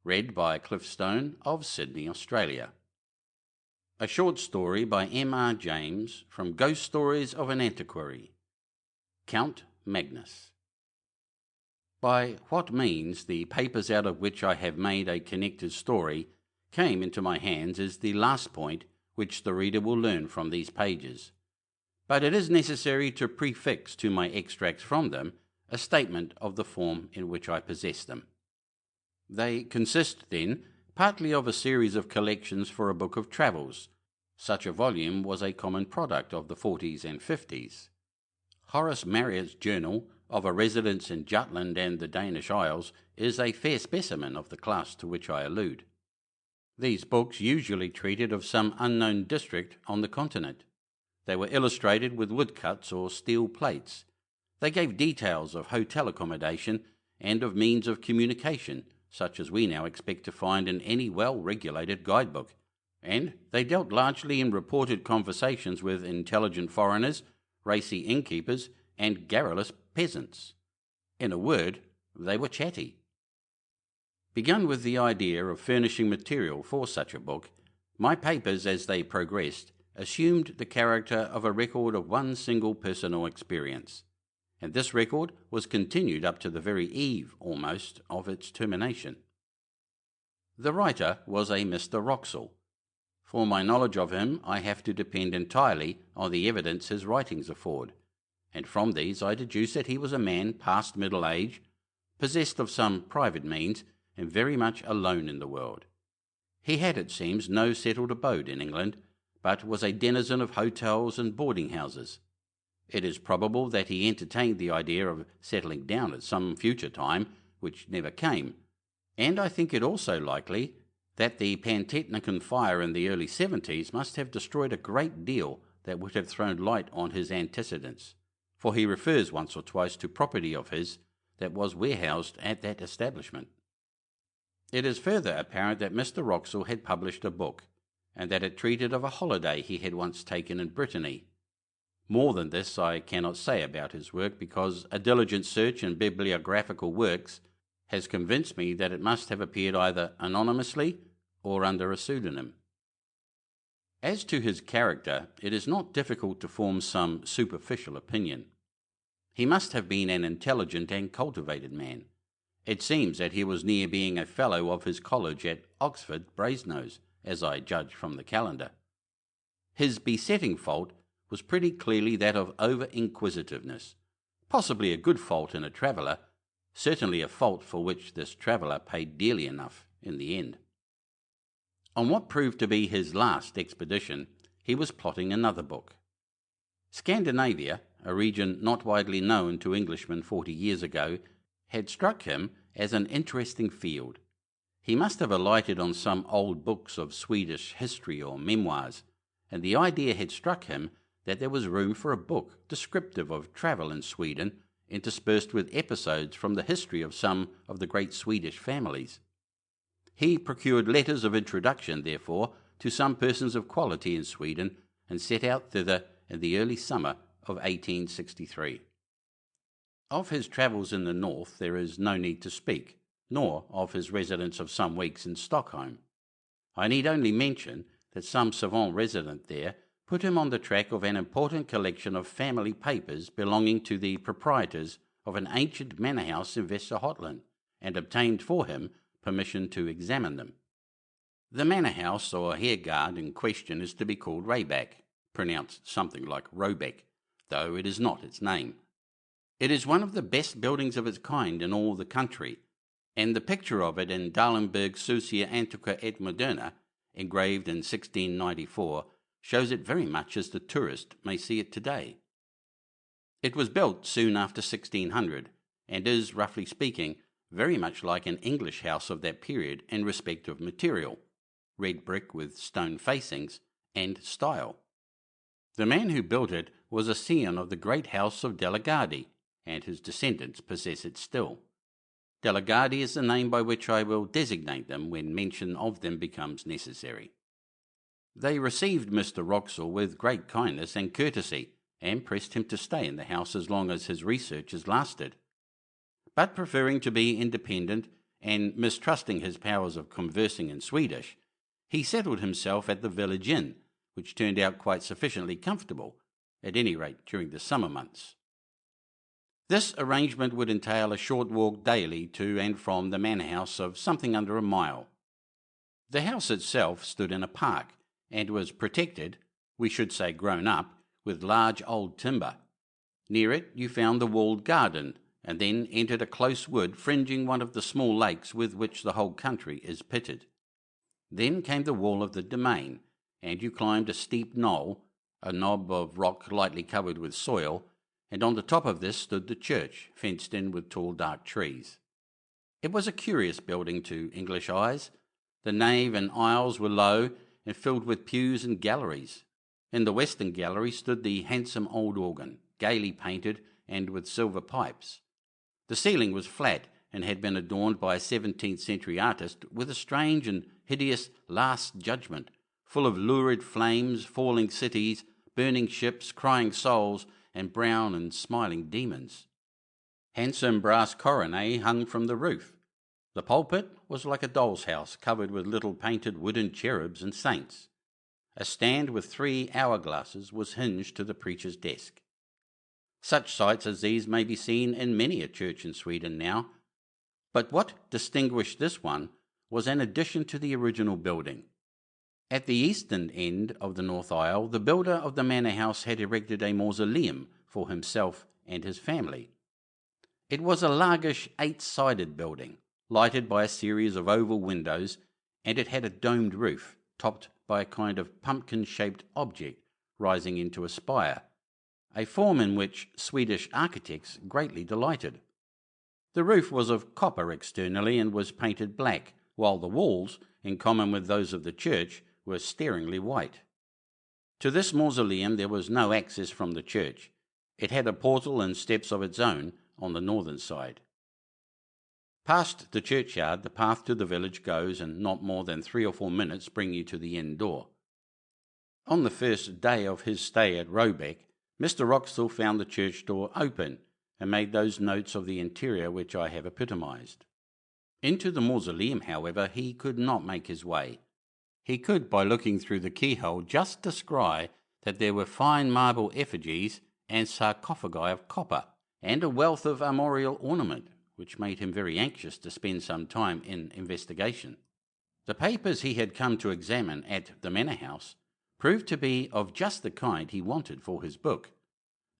read by Cliff Stone of Sydney, Australia. A short story by M.R. James from Ghost Stories of an Antiquary. Count Magnus. By what means the papers out of which I have made a connected story came into my hands is the last point which the reader will learn from these pages. But it is necessary to prefix to my extracts from them a statement of the form in which I possess them. They consist, then, partly of a series of collections for a book of travels. Such a volume was a common product of the 40s and 50s. Horace Marryat's journal of a residence in Jutland and the Danish Isles is a fair specimen of the class to which I allude. These books usually treated of some unknown district on the continent. They were illustrated with woodcuts or steel plates. They gave details of hotel accommodation and of means of communication, such as we now expect to find in any well-regulated guidebook, and they dealt largely in reported conversations with intelligent foreigners, racy innkeepers, and garrulous peasants. In a word, they were chatty. Begun with the idea of furnishing material for such a book, my papers, as they progressed, assumed the character of a record of one single personal experience, and this record was continued up to the very eve, almost, of its termination. The writer was a Mr. Wroxall. For my knowledge of him, I have to depend entirely on the evidence his writings afford, and from these I deduce that he was a man past middle age, possessed of some private means, and very much alone in the world. He had, it seems, no settled abode in England, but was a denizen of hotels and boarding-houses. It is probable that he entertained the idea of settling down at some future time, which never came, and I think it also likely that the Pantechnicon fire in the early 70s must have destroyed a great deal that would have thrown light on his antecedents, for he refers once or twice to property of his that was warehoused at that establishment. It is further apparent that Mr. Wroxall had published a book, and that it treated of a holiday he had once taken in Brittany. More than this I cannot say about his work, because a diligent search in bibliographical works has convinced me that it must have appeared either anonymously or under a pseudonym. As to his character, it is not difficult to form some superficial opinion. He must have been an intelligent and cultivated man. It seems that he was near being a fellow of his college at Oxford, Brasenose, as I judge from the calendar. His besetting fault was pretty clearly that of over-inquisitiveness, possibly a good fault in a traveller, certainly a fault for which this traveller paid dearly enough in the end. On what proved to be his last expedition, he was plotting another book. Scandinavia, a region not widely known to Englishmen 40 years ago, had struck him as an interesting field. He must have alighted on some old books of Swedish history or memoirs, and the idea had struck him that there was room for a book descriptive of travel in Sweden, interspersed with episodes from the history of some of the great Swedish families. He procured letters of introduction, therefore, to some persons of quality in Sweden, and set out thither in the early summer of 1863. Of his travels in the north there is no need to speak, nor of his residence of some weeks in Stockholm. I need only mention that some savant resident there put him on the track of an important collection of family papers belonging to the proprietors of an ancient manor house in Västergötland, and obtained for him permission to examine them. The manor house or herrgård in question is to be called Rayback, pronounced something like Robeck, though it is not its name. It is one of the best buildings of its kind in all the country, and the picture of it in Dallenberg's Socia Antiqua et Moderna, engraved in 1694, shows it very much as the tourist may see it today. It was built soon after 1600, and is, roughly speaking, very much like an English house of that period in respect of material, red brick with stone facings, and style. The man who built it was a scion of the great house of Delagardi, and his descendants possess it still. Delagardi is the name by which I will designate them when mention of them becomes necessary. They received Mr. Wroxall with great kindness and courtesy, and pressed him to stay in the house as long as his researches lasted. But preferring to be independent, and mistrusting his powers of conversing in Swedish, he settled himself at the village inn, which turned out quite sufficiently comfortable, at any rate during the summer months. This arrangement would entail a short walk daily to and from the manor house of something under a mile. The house itself stood in a park, and was protected, we should say grown up, with large old timber. Near it you found the walled garden, and then entered a close wood fringing one of the small lakes with which the whole country is pitted. Then came the wall of the domain, and you climbed a steep knoll, a knob of rock lightly covered with soil, and on the top of this stood the church, fenced in with tall dark trees. It was a curious building to English eyes. The nave and aisles were low and filled with pews and galleries. In the western gallery stood the handsome old organ, gaily painted and with silver pipes. The ceiling was flat and had been adorned by a 17th century artist with a strange and hideous Last Judgment, full of lurid flames, falling cities, burning ships, crying souls, and brown and smiling demons. Handsome brass coronae hung from the roof. The pulpit was like a doll's house, covered with little painted wooden cherubs and saints. A stand with 3 hourglasses was hinged to the preacher's desk. Such sights as these may be seen in many a church in Sweden now, but what distinguished this one was an addition to the original building. At the eastern end of the north aisle, the builder of the manor house had erected a mausoleum for himself and his family. It was a largish 8-sided building, lighted by a series of oval windows, and it had a domed roof, topped by a kind of pumpkin-shaped object rising into a spire, a form in which Swedish architects greatly delighted. The roof was of copper externally and was painted black, while the walls, in common with those of the church, were staringly white. To this mausoleum there was no access from the church. It had a portal and steps of its own on the northern side. Past the churchyard, the path to the village goes, and not more than 3 or 4 minutes bring you to the inn door. On the first day of his stay at Robeck, Mr. Wroxall found the church door open, and made those notes of the interior which I have epitomized. Into the mausoleum, however, he could not make his way. He could, by looking through the keyhole, just descry that there were fine marble effigies and sarcophagi of copper, and a wealth of armorial ornament, which made him very anxious to spend some time in investigation. The papers he had come to examine at the manor house proved to be of just the kind he wanted for his book.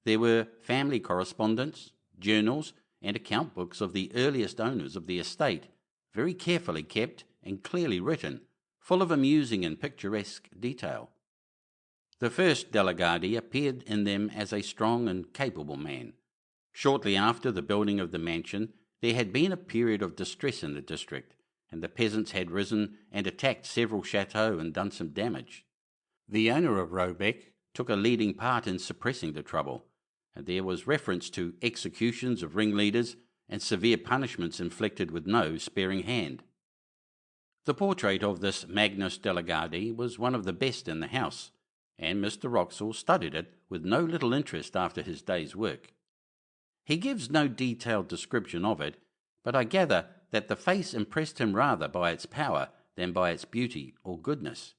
There were family correspondence, journals, and account books of the earliest owners of the estate, very carefully kept and clearly written, full of amusing and picturesque detail. The first Delegati appeared in them as a strong and capable man. Shortly after the building of the mansion, there had been a period of distress in the district, and the peasants had risen and attacked several chateaux and done some damage. The owner of Robeck took a leading part in suppressing the trouble, and there was reference to executions of ringleaders and severe punishments inflicted with no sparing hand. The portrait of this Magnus Delegati was one of the best in the house, and Mr. Wroxall studied it with no little interest after his day's work. He gives no detailed description of it, but I gather that the face impressed him rather by its power than by its beauty or goodness.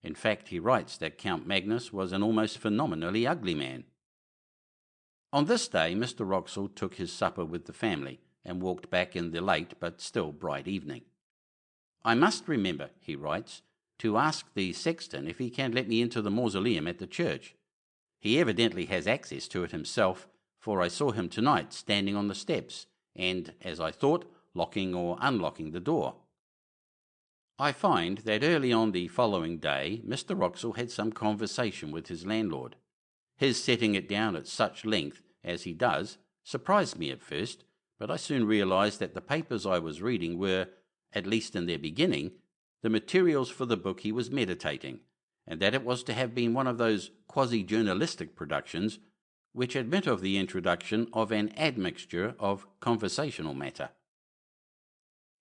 In fact, he writes that Count Magnus was an almost phenomenally ugly man. On this day, Mr. Wroxall took his supper with the family and walked back in the late but still bright evening. "I must remember," he writes, "to ask the sexton if he can let me into the mausoleum at the church. He evidently has access to it himself, for I saw him tonight standing on the steps and, as I thought, locking or unlocking the door." I find that early on the following day Mr. Wroxall had some conversation with his landlord. His setting it down at such length as he does surprised me at first, but I soon realized that the papers I was reading were, at least in their beginning, the materials for the book he was meditating, and that it was to have been one of those quasi-journalistic productions which admit of the introduction of an admixture of conversational matter.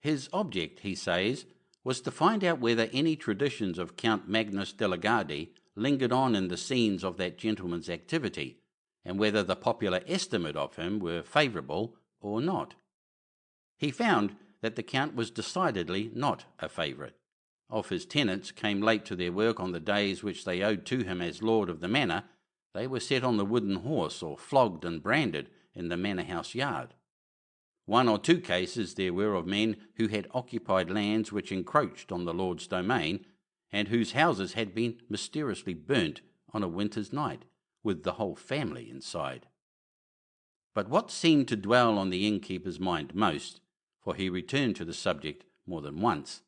His object, he says, was to find out whether any traditions of Count Magnus Delegati lingered on in the scenes of that gentleman's activity, and whether the popular estimate of him were favourable or not. He found that the Count was decidedly not a favourite. If his tenants came late to their work on the days which they owed to him as lord of the manor, they were set on the wooden horse or flogged and branded in the manor house yard. 1 or 2 cases there were of men who had occupied lands which encroached on the lord's domain, and whose houses had been mysteriously burnt on a winter's night, with the whole family inside. But what seemed to dwell on the innkeeper's mind most, for he returned to the subject more than once,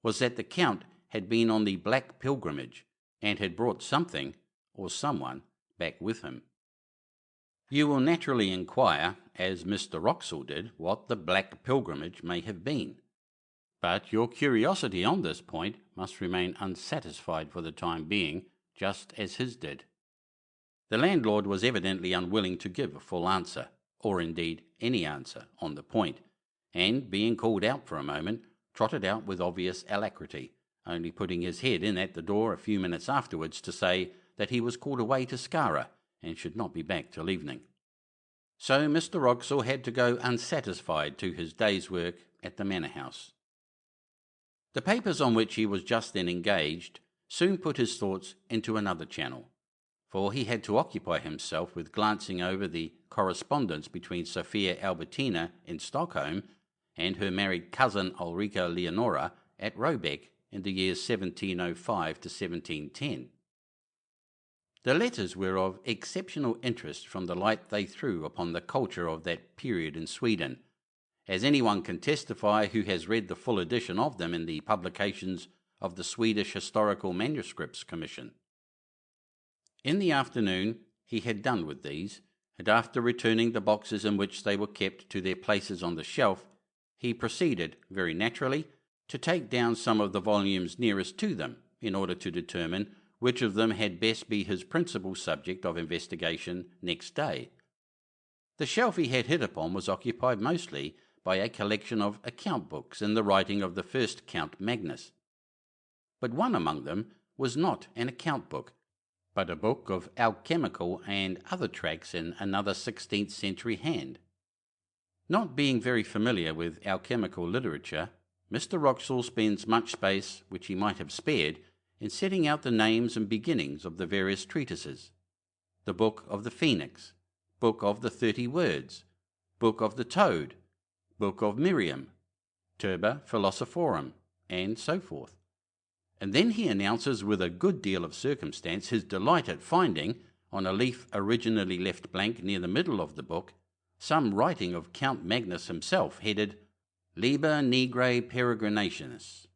was that the Count had been on the Black Pilgrimage, and had brought something, or someone, back with him. You will naturally inquire, as Mr. Wraxall did, what the Black Pilgrimage may have been. But your curiosity on this point must remain unsatisfied for the time being, just as his did. The landlord was evidently unwilling to give a full answer, or indeed any answer, on the point, and, being called out for a moment, trotted out with obvious alacrity, only putting his head in at the door a few minutes afterwards to say that he was called away to Skara, and should not be back till evening. So Mr. Wraxall had to go unsatisfied to his day's work at the manor house. The papers on which he was just then engaged soon put his thoughts into another channel, for he had to occupy himself with glancing over the correspondence between Sophia Albertina in Stockholm and her married cousin Ulrica Leonora at Robeck in the years 1705 to 1710. The letters were of exceptional interest from the light they threw upon the culture of that period in Sweden, as anyone can testify who has read the full edition of them in the publications of the Swedish Historical Manuscripts Commission. In the afternoon he had done with these, and after returning the boxes in which they were kept to their places on the shelf, he proceeded, very naturally, to take down some of the volumes nearest to them, in order to determine which of them had best be his principal subject of investigation next day. The shelf he had hit upon was occupied mostly by a collection of account books in the writing of the first Count Magnus. But one among them was not an account book, but a book of alchemical and other tracts in another 16th century hand. Not being very familiar with alchemical literature, Mr. Wraxall spends much space, which he might have spared, in setting out the names and beginnings of the various treatises: the Book of the Phoenix, Book of the 30 Words, Book of the Toad, Book of Miriam, Turba Philosophorum, and so forth. And then he announces with a good deal of circumstance his delight at finding, on a leaf originally left blank near the middle of the book, some writing of Count Magnus himself, headed Liber Nigre Peregrinationis.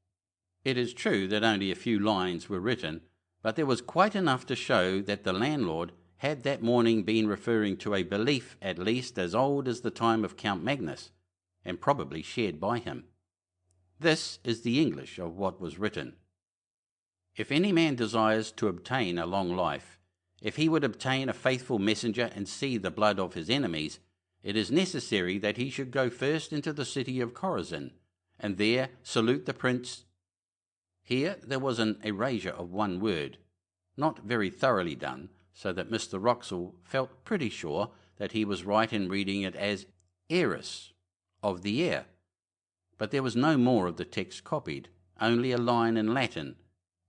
It is true that only a few lines were written, but there was quite enough to show that the landlord had that morning been referring to a belief at least as old as the time of Count Magnus, and probably shared by him. This is the English of what was written. If any man desires to obtain a long life, if he would obtain a faithful messenger and see the blood of his enemies, it is necessary that he should go first into the city of Chorazin, and there salute the prince. Here there was an erasure of one word, not very thoroughly done, so that Mr. Wraxall felt pretty sure that he was right in reading it as Eris, of the air. But there was no more of the text copied, only a line in Latin,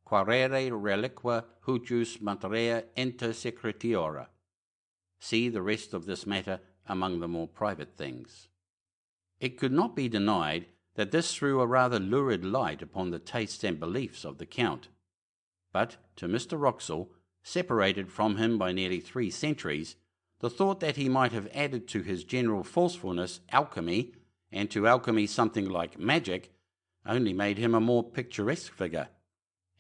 Quaerere reliqua huius materia inter secretiora. See the rest of this matter among the more private things. It could not be denied that this threw a rather lurid light upon the tastes and beliefs of the Count. But to Mr. Wraxall, separated from him by nearly 3 centuries, the thought that he might have added to his general forcefulness alchemy, and to alchemy something like magic, only made him a more picturesque figure.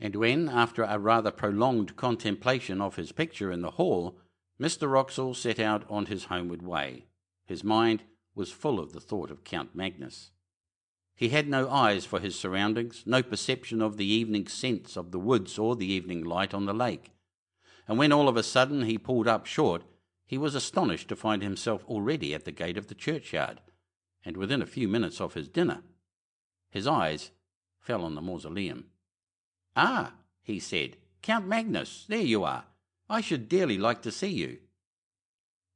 And when, after a rather prolonged contemplation of his picture in the hall, Mr. Wraxall set out on his homeward way, his mind was full of the thought of Count Magnus. He had no eyes for his surroundings, no perception of the evening scents of the woods or the evening light on the lake. And when all of a sudden he pulled up short, he was astonished to find himself already at the gate of the churchyard, and within a few minutes of his dinner. His eyes fell on the mausoleum. "Ah," he said, "Count Magnus, there you are. I should dearly like to see you."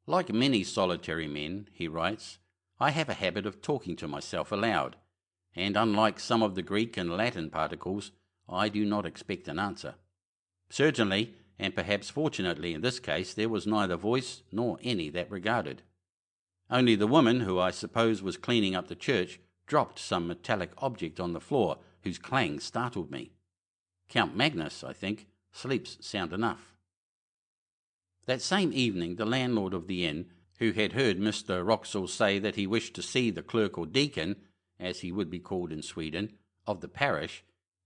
Like many solitary men, he writes, I have a habit of talking to myself aloud, and unlike some of the Greek and Latin particles, I do not expect an answer. Certainly, and perhaps fortunately in this case, there was neither voice nor any that regarded. Only the woman, who I suppose was cleaning up the church, dropped some metallic object on the floor, whose clang startled me. Count Magnus, I think, sleeps sound enough. That same evening, the landlord of the inn, who had heard Mr. Wroxall say that he wished to see the clerk or deacon, as he would be called in Sweden, of the parish,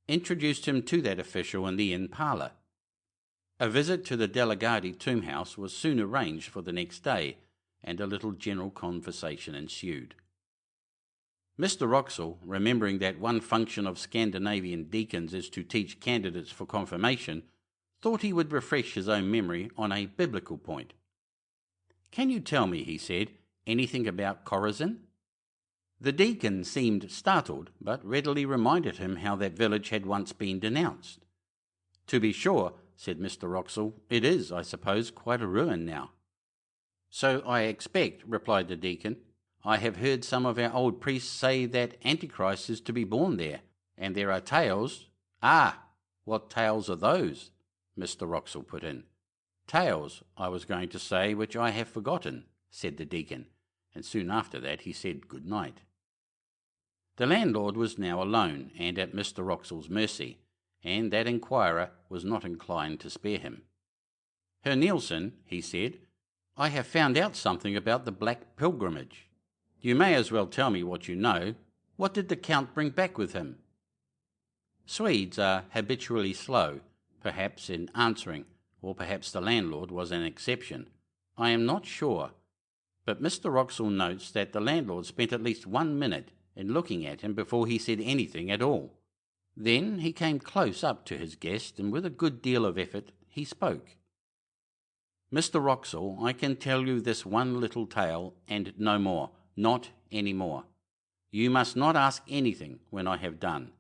introduced him to that official in the inn parlour. A visit to the Delegati tomb house was soon arranged for the next day, and a little general conversation ensued. Mr. Wroxall, remembering that one function of Scandinavian deacons is to teach candidates for confirmation, thought he would refresh his own memory on a biblical point. "Can you tell me," he said, "anything about Chorazin?" The deacon seemed startled, but readily reminded him how that village had once been denounced. "To be sure," said Mr. Wroxall, "it is, I suppose, quite a ruin now." "So I expect," replied the deacon. "I have heard some of our old priests say that Antichrist is to be born there, and there are tales—" "Ah, what tales are those?" Mr. Wroxall put in. "Tales, I was going to say, which I have forgotten," said the deacon, and soon after that he said good night. The landlord was now alone and at Mr. Wroxall's mercy, and that inquirer was not inclined to spare him. "Herr Nielsen," he said, "I have found out something about the Black Pilgrimage. You may as well tell me what you know. What did the Count bring back with him?" Swedes are habitually slow, perhaps in answering, or perhaps the landlord was an exception. I am not sure, but Mr. Wroxall notes that the landlord spent at least 1 minute in looking at him before he said anything at all. Then he came close up to his guest, and with a good deal of effort he spoke. "Mr. Wroxall, I can tell you this one little tale, and no more, not any more. You must not ask anything when I have done.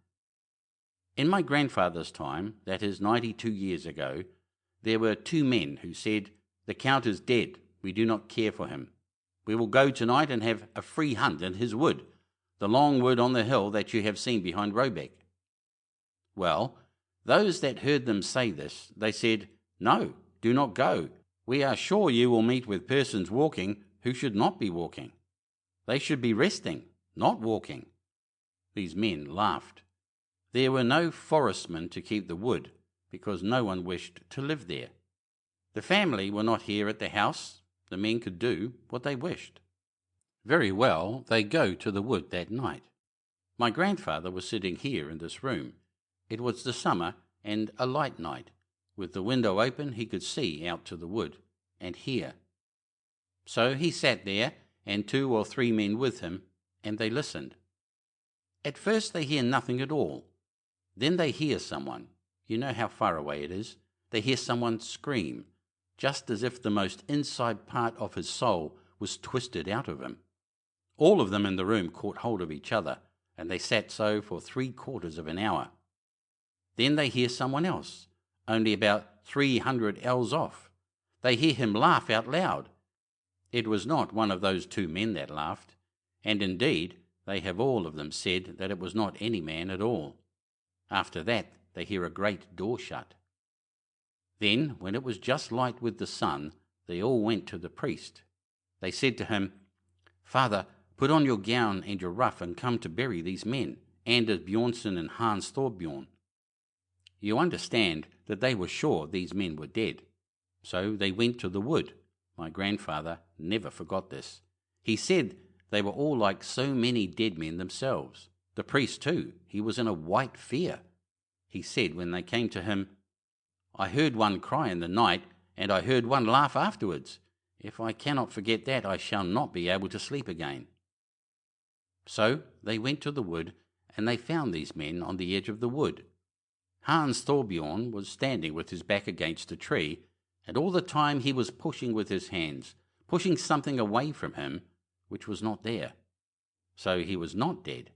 In my grandfather's time, that is 92 years ago, there were 2 men who said, 'The Count is dead, we do not care for him. We will go tonight and have a free hunt in his wood, the long wood on the hill that you have seen behind Robeck.' Well, those that heard them say this, they said, 'No, do not go. We are sure you will meet with persons walking who should not be walking. They should be resting, not walking.' These men laughed. There were no forestmen to keep the wood, because no one wished to live there. The family were not here at the house. The men could do what they wished. Very well, they go to the wood that night. My grandfather was sitting here in this room. It was the summer and a light night. With the window open he could see out to the wood and hear. So he sat there, and 2 or 3 men with him, and they listened. At first they hear nothing at all. Then they hear someone. You know how far away it is. They hear someone scream, just as if the most inside part of his soul was twisted out of him. All of them in the room caught hold of each other, and they sat so for 3/4 of an hour. Then they hear someone else, only about 300 ells off. They hear him laugh out loud. It was not one of those 2 men that laughed, and indeed they have all of them said that it was not any man at all. After that they hear a great door shut. Then, when it was just light with the sun, they all went to the priest. They said to him, 'Father, put on your gown and your ruff and come to bury these men, Anders Bjornson and Hans Thorbjorn.' You understand that they were sure these men were dead. So they went to the wood. My grandfather never forgot this. He said they were all like so many dead men themselves. The priest, too, he was in a white fear. He said when they came to him, 'I heard one cry in the night, and I heard one laugh afterwards. If I cannot forget that, I shall not be able to sleep again.' So they went to the wood, and they found these men on the edge of the wood. Hans Thorbjorn was standing with his back against a tree, and all the time he was pushing with his hands, pushing something away from him, which was not there. So he was not dead.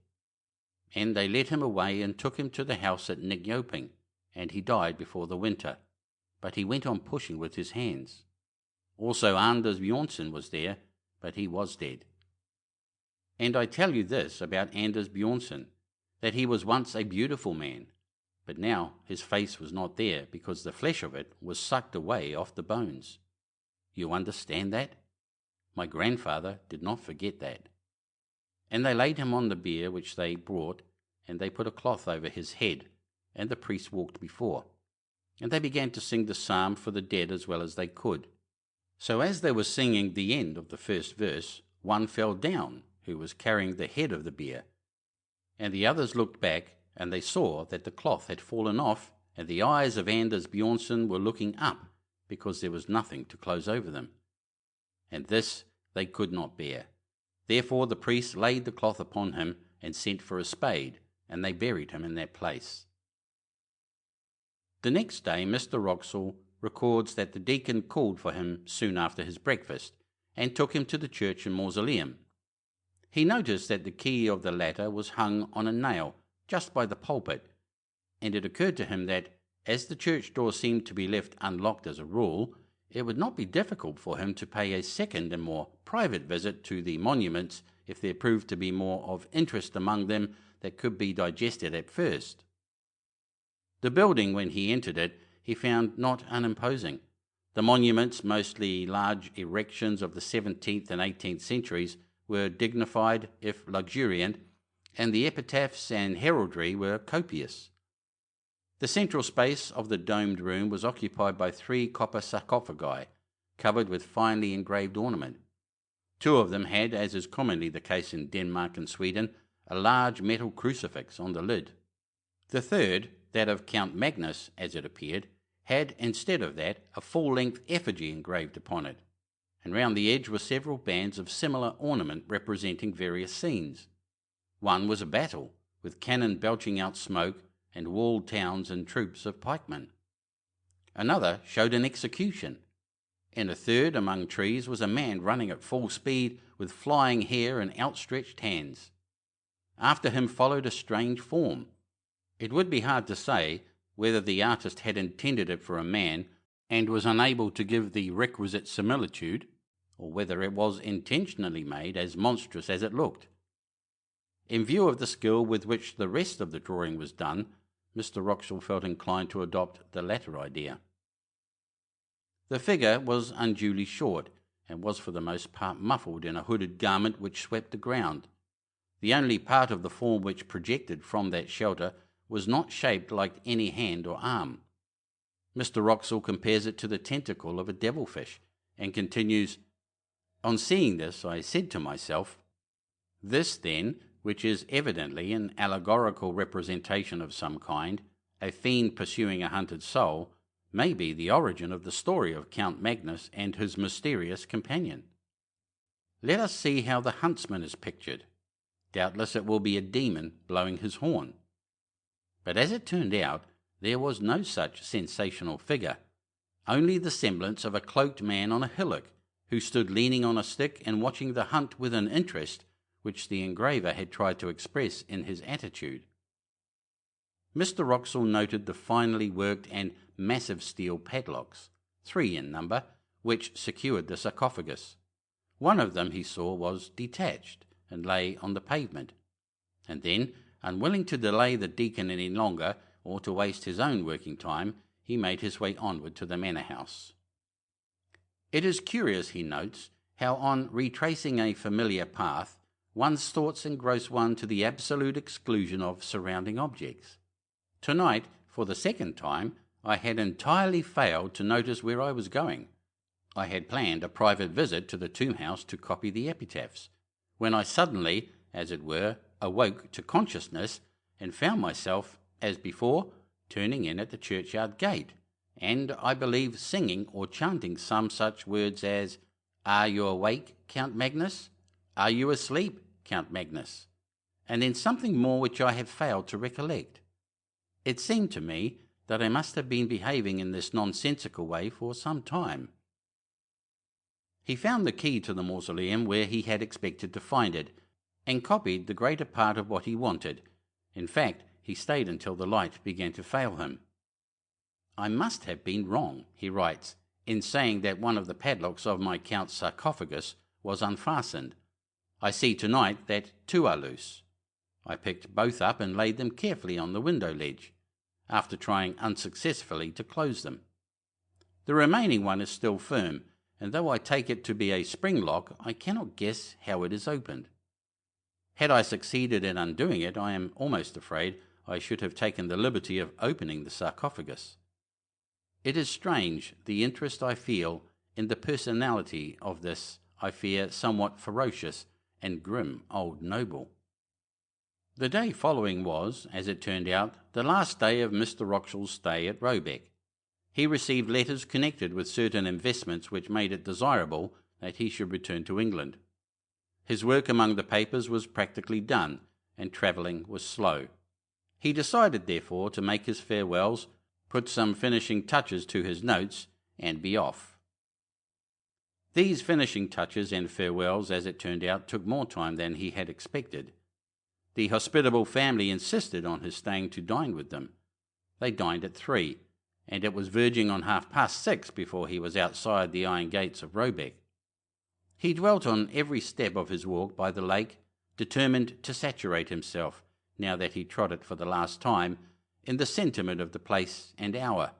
And they led him away and took him to the house at Nyköping, and he died before the winter, but he went on pushing with his hands. Also Anders Bjornson was there, but he was dead. And I tell you this about Anders Bjornson. that he was once a beautiful man, but now his face was not there because the flesh of it was sucked away off the bones. You understand that? My grandfather did not forget that. And they laid him on the bier which they brought, and they put a cloth over his head, and the priest walked before. And they began to sing the psalm for the dead as well as they could. So as they were singing the end of the first verse, one fell down, who was carrying the head of the bier. And the others looked back, and they saw that the cloth had fallen off, and the eyes of Anders Bjornsson were looking up, because there was nothing to close over them. And this they could not bear. Therefore the priest laid the cloth upon him, and sent for a spade, and they buried him in that place. The next day Mr. Wroxall records that the deacon called for him soon after his breakfast, and took him to the church and mausoleum. He noticed that the key of the latter was hung on a nail just by the pulpit, and it occurred to him that, as the church door seemed to be left unlocked as a rule, it would not be difficult for him to pay a second and more private visit to the monuments if there proved to be more of interest among them that could be digested at first. The building, when he entered it, he found not unimposing. The monuments, mostly large erections of the 17th and 18th centuries, were dignified if luxuriant, and the epitaphs and heraldry were copious. The central space of the domed room was occupied by 3 copper sarcophagi, covered with finely engraved ornament. 2 of them had, as is commonly the case in Denmark and Sweden, a large metal crucifix on the lid. The third, that of Count Magnus, as it appeared, had, instead of that, a full-length effigy engraved upon it, and round the edge were several bands of similar ornament representing various scenes. One was a battle, with cannon belching out smoke, and walled towns and troops of pikemen. Another showed an execution. In a third, among trees, was a man running at full speed, with flying hair and outstretched hands. After him followed a strange form. It would be hard to say whether the artist had intended it for a man, and was unable to give the requisite similitude, or whether it was intentionally made as monstrous as it looked. In view of the skill with which the rest of the drawing was done, Mr. Wroxall felt inclined to adopt the latter idea. The figure was unduly short, and was for the most part muffled in a hooded garment which swept the ground. The only part of the form which projected from that shelter was not shaped like any hand or arm. Mr. Wroxall compares it to the tentacle of a devilfish, and continues, "On seeing this, I said to myself, this, then, which is evidently an allegorical representation of some kind, a fiend pursuing a hunted soul, may be the origin of the story of Count Magnus and his mysterious companion. Let us see how the huntsman is pictured. Doubtless it will be a demon blowing his horn." But as it turned out, there was no such sensational figure, only the semblance of a cloaked man on a hillock, who stood leaning on a stick and watching the hunt with an interest which the engraver had tried to express in his attitude. Mr. Wroxall noted the finely worked and massive steel padlocks, 3 in number, which secured the sarcophagus. One of them, he saw, was detached and lay on the pavement. And then, unwilling to delay the deacon any longer, or to waste his own working time, he made his way onward to the manor house. It is curious, he notes, how on retracing a familiar path, one's thoughts engross one to the absolute exclusion of surrounding objects. Tonight, for the second time, I had entirely failed to notice where I was going. I had planned a private visit to the tomb house to copy the epitaphs, when I suddenly, as it were, awoke to consciousness, and found myself, as before, turning in at the churchyard gate, and, I believe, singing or chanting some such words as, "Are you awake, Count Magnus? Are you asleep, Count Magnus?" and then something more which I have failed to recollect. It seemed to me that I must have been behaving in this nonsensical way for some time. He found the key to the mausoleum where he had expected to find it, and copied the greater part of what he wanted. In fact, he stayed until the light began to fail him. "I must have been wrong," he writes, "in saying that one of the padlocks of my Count's sarcophagus was unfastened. I see tonight that 2 are loose. I picked both up and laid them carefully on the window ledge, after trying unsuccessfully to close them. The remaining one is still firm, and though I take it to be a spring lock, I cannot guess how it is opened. Had I succeeded in undoing it, I am almost afraid I should have taken the liberty of opening the sarcophagus. It is strange, the interest I feel in the personality of this, I fear, somewhat ferocious and grim old noble. The day following was, as it turned out, the last day of Mr. Wroxall's stay at Roebeck. He received letters connected with certain investments which made it desirable that he should return to England. His work among the papers was practically done, and travelling was slow. He decided, therefore, to make his farewells, put some finishing touches to his notes, and be off. These finishing touches and farewells, as it turned out, took more time than he had expected. The hospitable family insisted on his staying to dine with them. They dined at 3, and it was verging on 6:30 before he was outside the iron gates of Roebeck. He dwelt on every step of his walk by the lake, determined to saturate himself, now that he trod it for the last time, in the sentiment of the place and hour.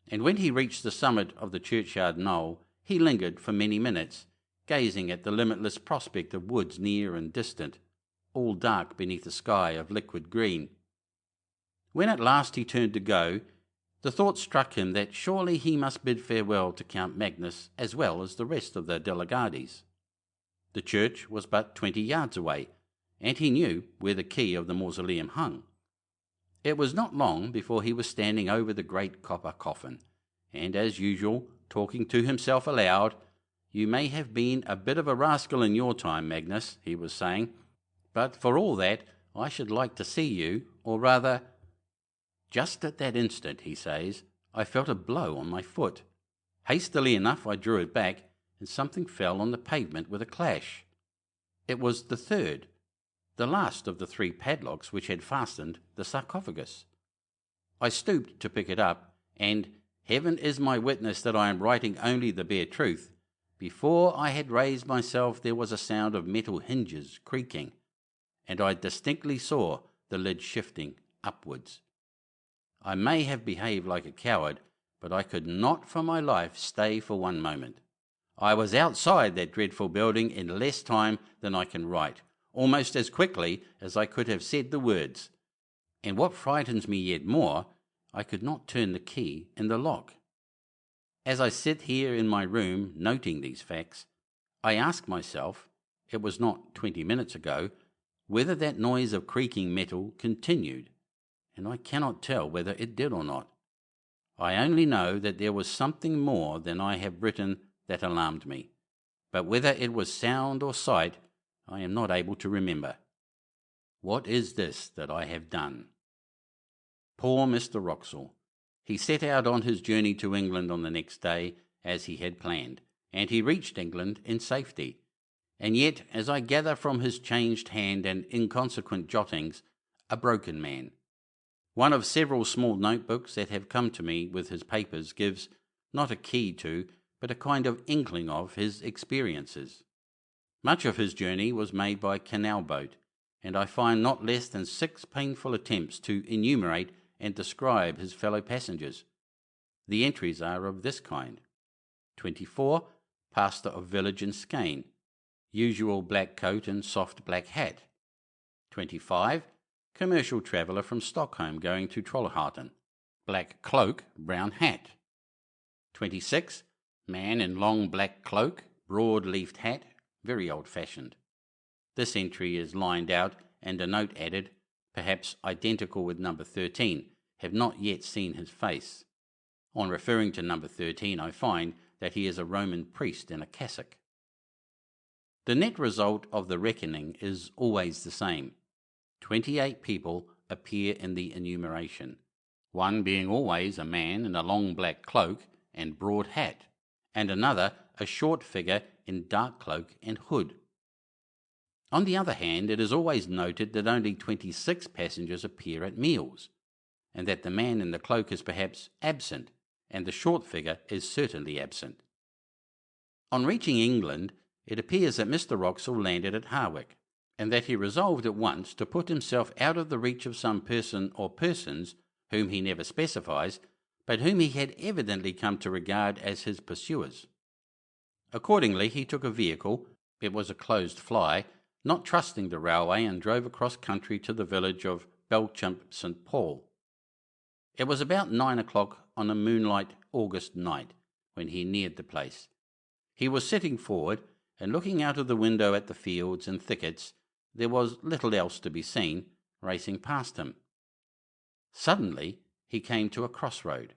And when he reached the summit of the churchyard knoll, he lingered for many minutes, gazing at the limitless prospect of woods near and distant, all dark beneath a sky of liquid green. When at last he turned to go, the thought struck him that surely he must bid farewell to Count Magnus as well as the rest of the Delegades. The church was but 20 yards away, and he knew where the key of the mausoleum hung. It was not long before he was standing over the great copper coffin, and as usual, talking to himself aloud. "You may have been a bit of a rascal in your time, Magnus," he was saying, "but for all that, I should like to see you, or rather—" Just at that instant, he says, I felt a blow on my foot. Hastily enough I drew it back, and something fell on the pavement with a clash. It was the third, the last of the 3 padlocks which had fastened the sarcophagus. I stooped to pick it up, and heaven is my witness that I am writing only the bare truth. Before I had raised myself there was a sound of metal hinges creaking, and I distinctly saw the lid shifting upwards. I may have behaved like a coward, but I could not for my life stay for one moment. I was outside that dreadful building in less time than I can write, almost as quickly as I could have said the words. And what frightens me yet more, I could not turn the key in the lock. As I sit here in my room noting these facts, I ask myself, it was not 20 minutes ago, whether that noise of creaking metal continued, and I cannot tell whether it did or not. I only know that there was something more than I have written that alarmed me, but whether it was sound or sight, I am not able to remember. What is this that I have done? Poor Mr. Wroxall. He set out on his journey to England on the next day, as he had planned, and he reached England in safety. And yet, as I gather from his changed hand and inconsequent jottings, a broken man. One of several small notebooks that have come to me with his papers gives not a key to, but a kind of inkling of his experiences. Much of his journey was made by canal boat, and I find not less than 6 painful attempts to enumerate and describe his fellow passengers. The entries are of this kind: 24, pastor of village in Skane, usual black coat and soft black hat. 25, commercial traveller from Stockholm going to Trollhättan, black cloak, brown hat. 26, man in long black cloak, broad-leafed hat, very old-fashioned. This entry is lined out and a note added, perhaps identical with number 13, have not yet seen his face. On referring to number 13, I find that he is a Roman priest in a cassock. The net result of the reckoning is always the same. 28 people appear in the enumeration, one being always a man in a long black cloak and broad hat, and another a short figure in dark cloak and hood. On the other hand, it is always noted that only 26 passengers appear at meals, and that the man in the cloak is perhaps absent, and the short figure is certainly absent. On reaching England, it appears that Mr. Wroxall landed at Harwich, and that he resolved at once to put himself out of the reach of some person or persons whom he never specifies, but whom he had evidently come to regard as his pursuers. Accordingly, he took a vehicle, it was a closed fly, not trusting the railway, and drove across country to the village of Belchamp St. Paul. It was about 9 o'clock on a moonlight August night when he neared the place. He was sitting forward, and looking out of the window at the fields and thickets, there was little else to be seen, racing past him. Suddenly he came to a crossroad.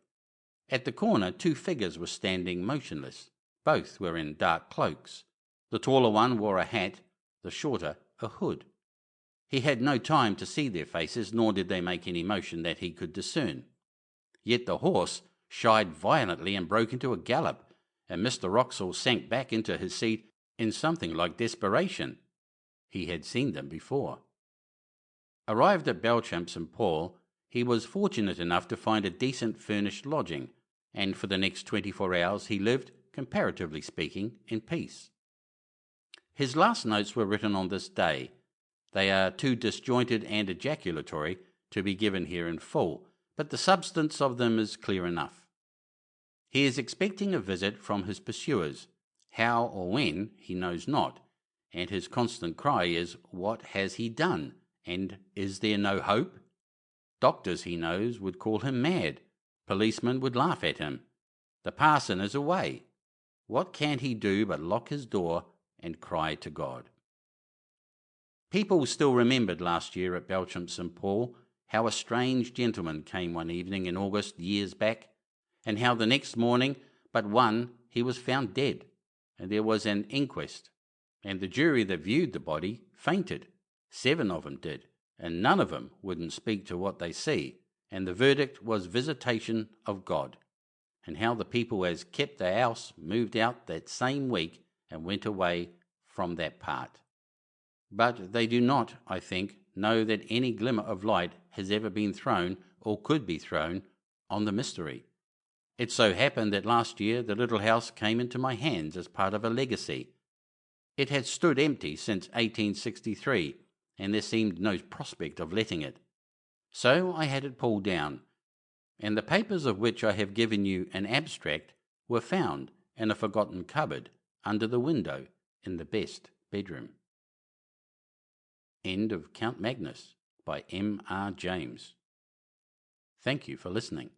At the corner 2 figures were standing motionless. Both were in dark cloaks. The taller one wore a hat, the shorter a hood. He had no time to see their faces, nor did they make any motion that he could discern. Yet the horse shied violently and broke into a gallop, and Mr. Wraxall sank back into his seat in something like desperation. He had seen them before. Arrived at Belchamp St. Paul, he was fortunate enough to find a decent furnished lodging, and for the next 24 hours he lived, comparatively speaking, in peace. His last notes were written on this day. They are too disjointed and ejaculatory to be given here in full, but the substance of them is clear enough. He is expecting a visit from his pursuers. How or when, he knows not, and his constant cry is, "What has he done? And is there no hope?" Doctors, he knows, would call him mad. Policemen would laugh at him. The parson is away. What can he do but lock his door and cry to God? People still remembered last year at Belchamp St. Paul how a strange gentleman came one evening in August years back, and how the next morning but one he was found dead, and there was an inquest, and the jury that viewed the body fainted. 7 of them did, and none of them wouldn't speak to what they see, and the verdict was visitation of God, and how the people as kept the house moved out that same week and went away from that part. But they do not, I think, know that any glimmer of light has ever been thrown, or could be thrown, on the mystery. It so happened that last year the little house came into my hands as part of a legacy. It had stood empty since 1863, and there seemed no prospect of letting it. So I had it pulled down, and the papers of which I have given you an abstract were found in a forgotten cupboard under the window in the best bedroom. End of Count Magnus by M. R. James. Thank you for listening.